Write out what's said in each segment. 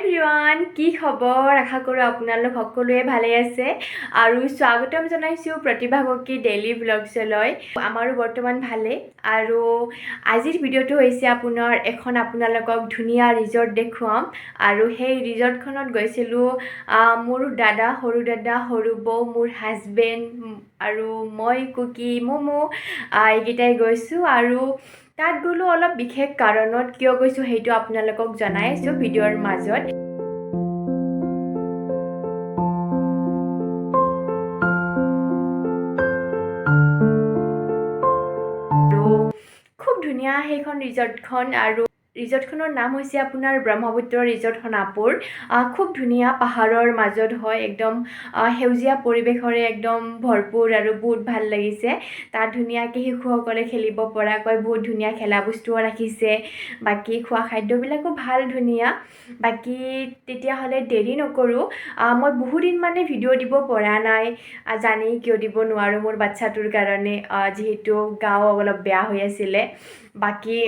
Everyone কি খবৰ আশা কৰো আপোনালোক সকলোৱে ভালে আছে আৰু স্বাগতম জনাইছো প্ৰতিভা গকি ডেইলি ব্লগছলৈ আমাৰো বৰ্তমান ভালে আৰু আজিৰ ভিডিঅটো হৈছে আপোনালোকক ধুনীয়া ৰিজৰ্ট দেখুৱাম আৰু সেই ৰিজৰ্টখনত গৈছিলো মোৰ দাদা সৰু বৌ মোৰ হাজবেণ্ড আৰু মই কুকি মমো এইকেইটাই গৈছো আৰু তাত গলো অলপ বিশেষ কাৰণত কিয় গৈছো হেইটো আপোনালোকক জনাই আছো ভিডিঅ'ৰ মাজত খুব ধুনীয়া সেইখন ৰিজৰ্টখন আৰু ৰিজৰ্টখনৰ নাম হৈছে আপোনাৰ ব্ৰহ্মপুত্ৰ ৰিজৰ্ট সোণাপুৰ খুব ধুনীয়া পাহাৰৰ মাজত হয় একদম সেউজীয়া পৰিৱেশৰে একদম ভৰপুৰ আৰু বহুত ভাল লাগিছে তাত ধুনীয়াকৈ শিশুসকলে খেলিব পৰাকৈ বহুত ধুনীয়া খেলা বস্তুও ৰাখিছে বাকি খোৱা খাদ্যবিলাকো ভাল ধুনীয়া বাকি তেতিয়াহ'লে দেৰি নকৰোঁ মই বহুত দিন মানে ভিডিঅ' দিব পৰা নাই জানেই কিয় দিব নোৱাৰোঁ মোৰ বাচ্চাটোৰ কাৰণে যিহেতু গাও অলপ বেয়া হৈ আছিলে বাকি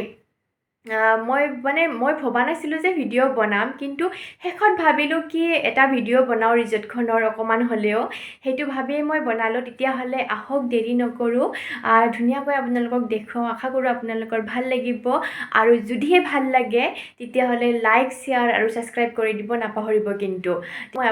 মই ভবা নাছিলোঁ যে ভিডিঅ' বনাম কিন্তু শেষত ভাবিলোঁ কি এটা ভিডিঅ' বনাওঁ ৰিজৰ্টখনৰ অকণমান হ'লেও সেইটো ভাবিয়ে মই বনালোঁ তেতিয়াহ'লে আহক দেৰি নকৰোঁ ধুনীয়াকৈ আপোনালোকক দেখুৱাওঁ আশা কৰোঁ আপোনালোকৰ ভাল লাগিব আৰু যদিহে ভাল লাগে তেতিয়াহ'লে লাইক শ্বেয়াৰ আৰু ছাবস্ক্ৰাইব কৰি দিব নাপাহৰিব কিন্তু মই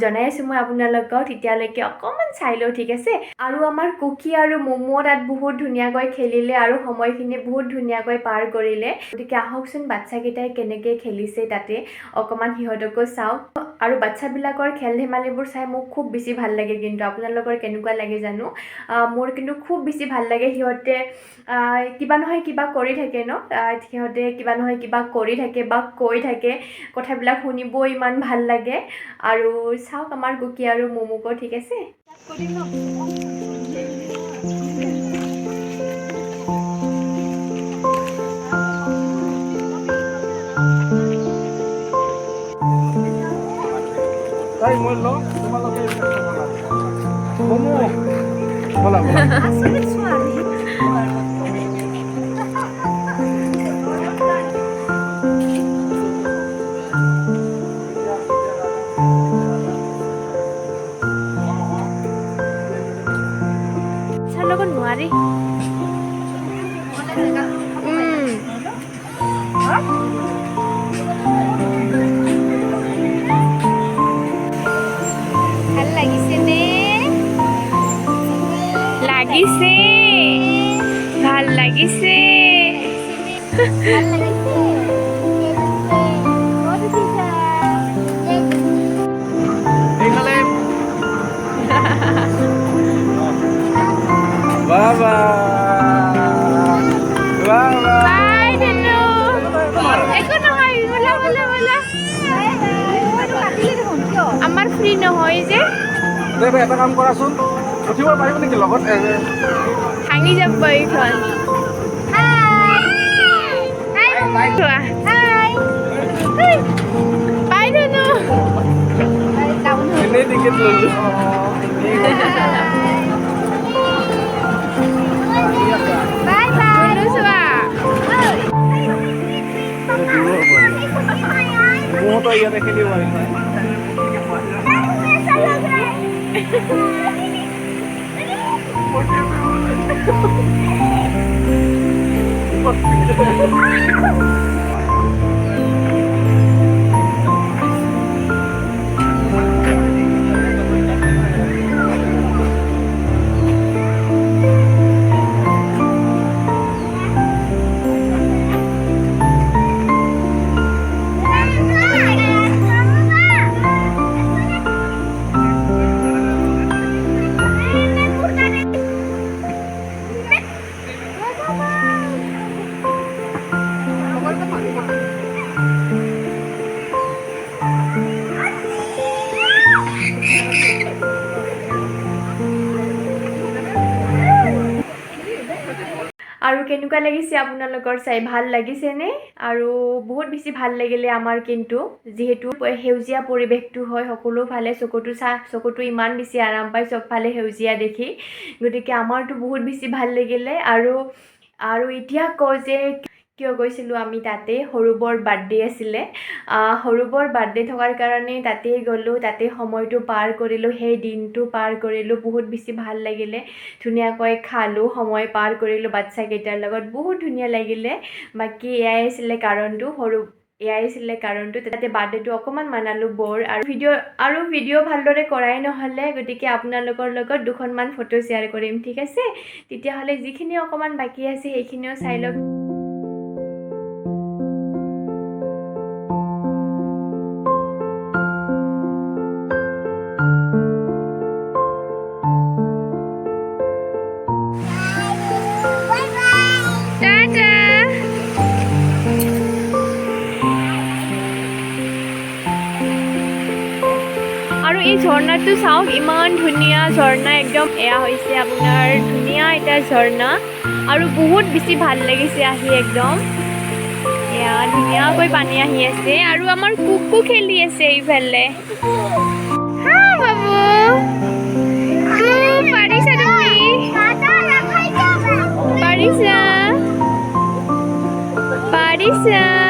জনাই আছোঁ মই আপোনালোকক তেতিয়ালৈকে অকণমান চাই লওঁ ঠিক আছে আৰু আমাৰ কুকি আৰু মমো তাত বহুত ধুনীয়াকৈ খেলিলে আৰু সময়খিনি বহুত ধুনীয়াকৈ পাৰ কৰিলে গতিকে আহকচোন বাচ্চাকেইটাই কেনেকৈ খেলিছে তাতে অকণমান সিহঁতকো চাওঁ আৰু বাচ্চাবিলাকৰ খেল ধেমালিবোৰ চাই মোক খুব বেছি ভাল লাগে কিন্তু আপোনালোকৰ কেনেকুৱা লাগে জানো মোৰ কিন্তু খুব বেছি ভাল লাগে সিহঁতে কিবা নহয় কিবা কৰি থাকে ন সিহঁতে কিবা নহয় কিবা কৰি থাকে বা কৈ থাকে কথাবিলাক শুনিবও ইমান ভাল লাগে আৰু চাওক আমাৰ কুকি আৰু মমোকো ঠিক আছে Ay, mulo, tumalaki yung Momo. Wala. Assamese sorry. Sir লগত নোৱাৰি ভাল লাগিছেনে লাগিছে ভাল লাগিছে ভাল লাগিছে ক'ত উঠিছা এইফালে বাবা বাবা বাই ধনু একো নহয় বলা বলা বলা আমাৰ ফ্ৰী নহয় যে দে এটা কাম কৰাচোন উঠিব পাৰিব নেকি লগত ভাঙি যাব এইখন চোৱা বাই ধনু এনেই টিকেট ল'লো বাই বাই ধনু চোৱা মোৰতো ইয়াতে খেলিব পাৰিম আৰু কেনেকুৱা লাগিছে আপোনালোকৰ চাই ভাল লাগিছেনে আৰু বহুত বেছি ভাল লাগিলে আমাৰ কিন্তু যিহেতু সেউজীয়া পৰিৱেশটো হয় সকলো ফালে চকুটো ইমান বেছি আৰাম পায় সব ফালে সেউজীয়া দেখি গতিকে আমাৰটো বহুত বেছি ভাল লাগিলে আৰু এতিয়া কওঁ যে কিয় গৈছিলোঁ আমি তাতে সৰুবৰ বাৰ্থডে আছিলে সৰুবৰ বাৰ্থডে থকাৰ কাৰণে তাতেই গ'লোঁ তাতে সময়টো পাৰ কৰিলোঁ সেই দিনটো পাৰ কৰিলোঁ বহুত বেছি ভাল লাগিলে ধুনীয়াকৈ খালোঁ সময় পাৰ কৰিলোঁ বাচ্চাকেইটাৰ লগত বহুত ধুনীয়া লাগিলে বাকী এয়াই আছিলে কাৰণটো তাতে বাৰ্থডেটো অকণমান মানালোঁ বৰ আৰু ভিডিঅ' ভালদৰে কৰাই নহ'লে গতিকে আপোনালোকৰ লগত দুখনমান ফটো শ্বেয়াৰ কৰিম ঠিক আছে তেতিয়াহ'লে যিখিনি অকণমান বাকী আছে সেইখিনিও চাই লওক আৰু এই ঝৰ্ণাটো চাওক ইমান ধুনীয়া ঝৰ্ণা একদম এয়া হৈছে আপোনাৰ ধুনীয়া এটা ঝৰ্ণা আৰু বহুত বেছি ভাল লাগিছে আহি একদম এয়া ধুনীয়াকৈ পানী আহি আছে আৰু আমাৰ কুকু খেলি আছে এইফালে হা বাবু পাৰিছা তুমি পাৰিছা